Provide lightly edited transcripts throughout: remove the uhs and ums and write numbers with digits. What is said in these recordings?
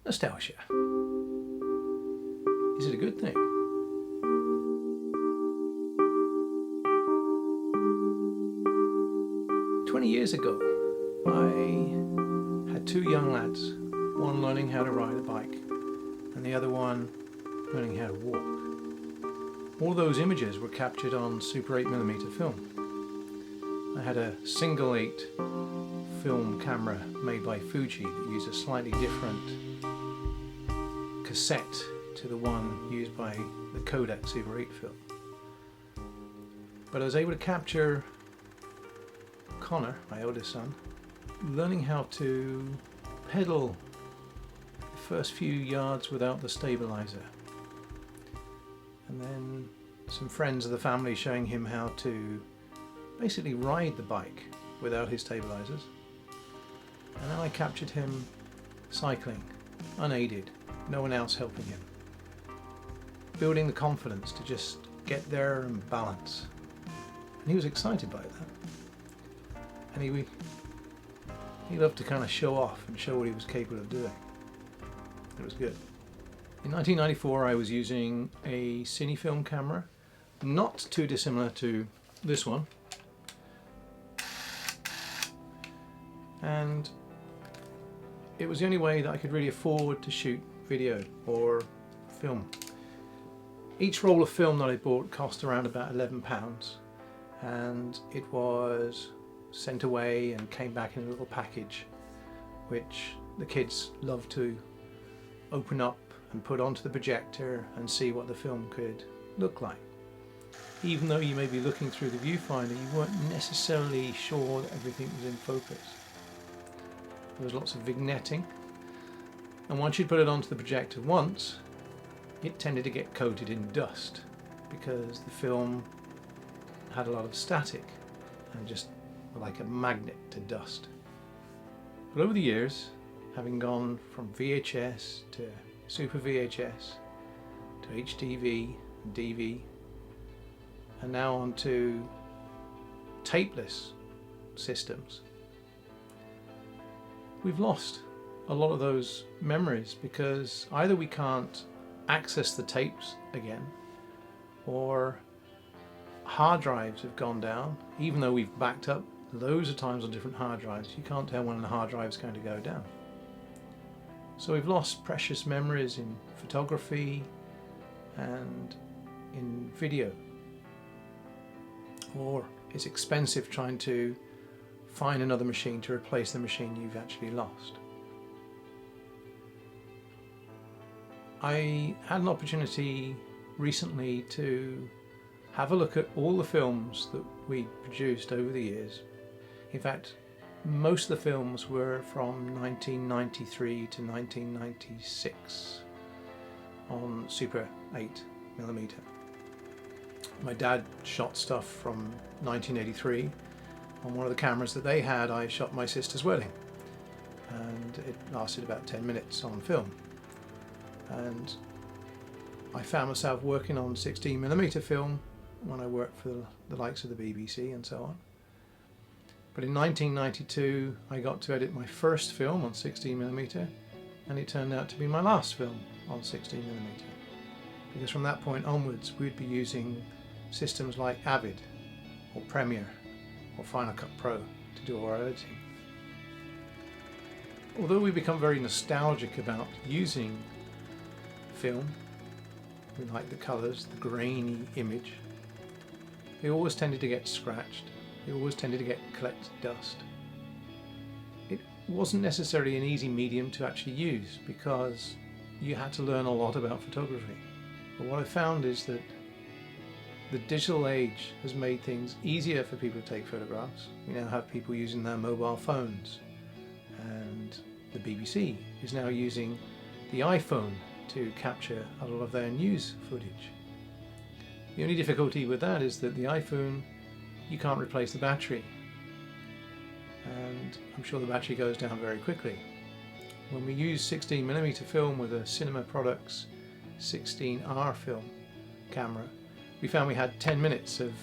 Nostalgia. Is it a good thing? Years ago, I had two young lads, one learning how to ride a bike and the other one learning how to walk. All those images were captured on Super 8mm film. I had a single 8 film camera made by Fuji that used a slightly different cassette to the one used by the Kodak Super 8 film. But I was able to capture Connor, my oldest son, learning how to pedal the first few yards without the stabilizer, and then some friends of the family showing him how to basically ride the bike without his stabilizers, and then I captured him cycling, unaided, no one else helping him, building the confidence to just get there and balance, and he was excited by that. And he loved to kind of show off and show what he was capable of doing. It was good. In 1994 I was using a cinefilm camera, not too dissimilar to this one. And it was the only way that I could really afford to shoot video or film. Each roll of film that I bought cost around about £11, and it was sent away and came back in a little package which the kids loved to open up and put onto the projector and see what the film could look like. Even though you may be looking through the viewfinder, you weren't necessarily sure that everything was in focus. There was lots of vignetting, and once you'd put it onto the projector once, it tended to get coated in dust because the film had a lot of static and just like a magnet to dust. But over the years, having gone from VHS to Super VHS to HDV, DV, and now onto tapeless systems, we've lost a lot of those memories because either we can't access the tapes again, or hard drives have gone down. Even though we've backed up loads of times on different hard drives, you can't tell when the hard drive is going to go down. So we've lost precious memories in photography and in video. Or it's expensive trying to find another machine to replace the machine you've actually lost. I had an opportunity recently to have a look at all the films that we produced over the years. In fact, most of the films were from 1993 to 1996 on Super 8mm. My dad shot stuff from 1983. On one of the cameras that they had, I shot my sister's wedding, and it lasted about 10 minutes on film. And I found myself working on 16mm film when I worked for the likes of the BBC and so on. But in 1992 I got to edit my first film on 16mm, and it turned out to be my last film on 16mm, because from that point onwards we'd be using systems like Avid or Premiere or Final Cut Pro to do our editing. Although we become very nostalgic about using film, we like the colours, the grainy image, they always tended to get scratched, they always tended to collect dust. It wasn't necessarily an easy medium to actually use because you had to learn a lot about photography. But what I found is that the digital age has made things easier for people to take photographs. We now have people using their mobile phones, and the BBC is now using the iPhone to capture a lot of their news footage. The only difficulty with that is that the iPhone, you can't replace the battery, and I'm sure the battery goes down very quickly. When we use 16mm film with a Cinema Products 16R film camera, we found we had 10 minutes of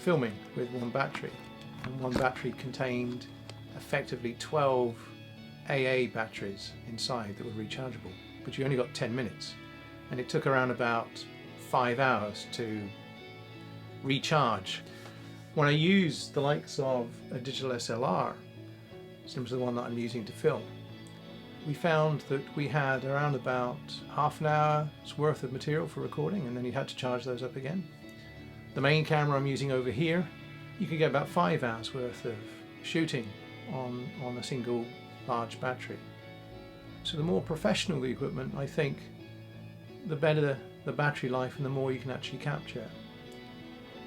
filming with one battery, and one battery contained effectively 12 AA batteries inside that were rechargeable. but you only got 10 minutes. And it took around about 5 hours to recharge. When I use the likes of a digital SLR, similar to the one that I'm using to film, we found that we had around about half an hour's worth of material for recording, and then you had to charge those up again. The main camera I'm using over here, you could get about 5 hours worth of shooting on a single large battery. So the more professional the equipment, I think, the better the battery life and the more you can actually capture.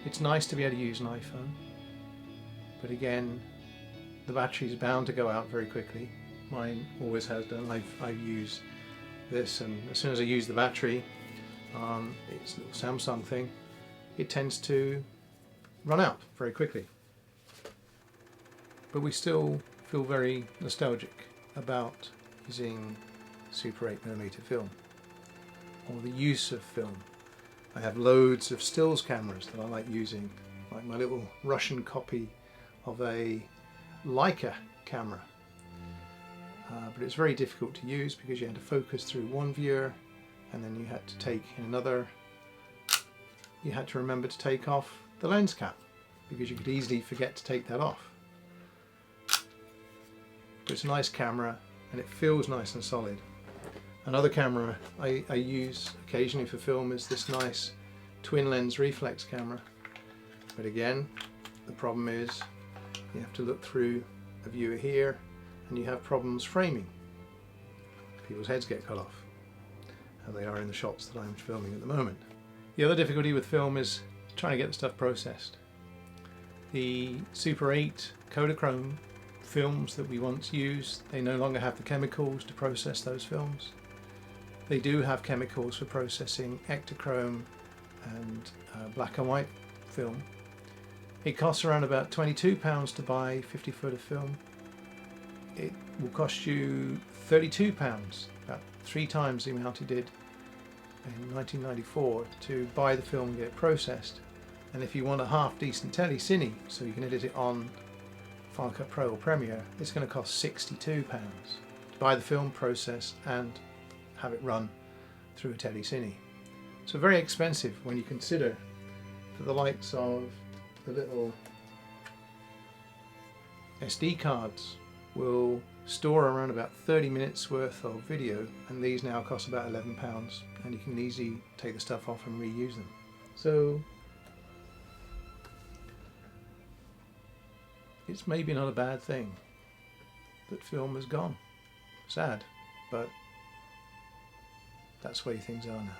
It's nice to be able to use an iPhone, but again, the battery is bound to go out very quickly. Mine always has done. I've used this, and as soon as I use the battery, it's a little Samsung thing, it tends to run out very quickly. But we still feel very nostalgic about using Super 8mm film, or the use of film. I have loads of stills cameras that I like using, like my little Russian copy of a Leica camera. But it's very difficult to use because you had to focus through one viewer, and then you had to take in another. You had to remember to take off the lens cap because you could easily forget to take that off. But it's a nice camera and it feels nice and solid. Another camera I use occasionally for film is this nice twin lens reflex camera. But again, the problem is you have to look through a viewer here and you have problems framing. People's heads get cut off, as they are in the shots that I'm filming at the moment. The other difficulty with film is trying to get the stuff processed. The Super 8 Kodachrome films that we once used, they no longer have the chemicals to process those films. They do have chemicals for processing Ektachrome and black and white film. It costs around about £22 to buy 50 foot of film. It will cost you £32, about 3 times the amount it did in 1994, to buy the film and get it processed. And if you want a half decent telly cine, so you can edit it on Final Cut Pro or Premiere, it's going to cost £62 to buy the film, process and have it run through a telly cine. So very expensive when you consider for the likes of the little SD cards will store around about 30 minutes worth of video, and these now cost about £11, and you can easily take the stuff off and reuse them. So it's maybe not a bad thing that film has gone. Sad, but that's the way things are now.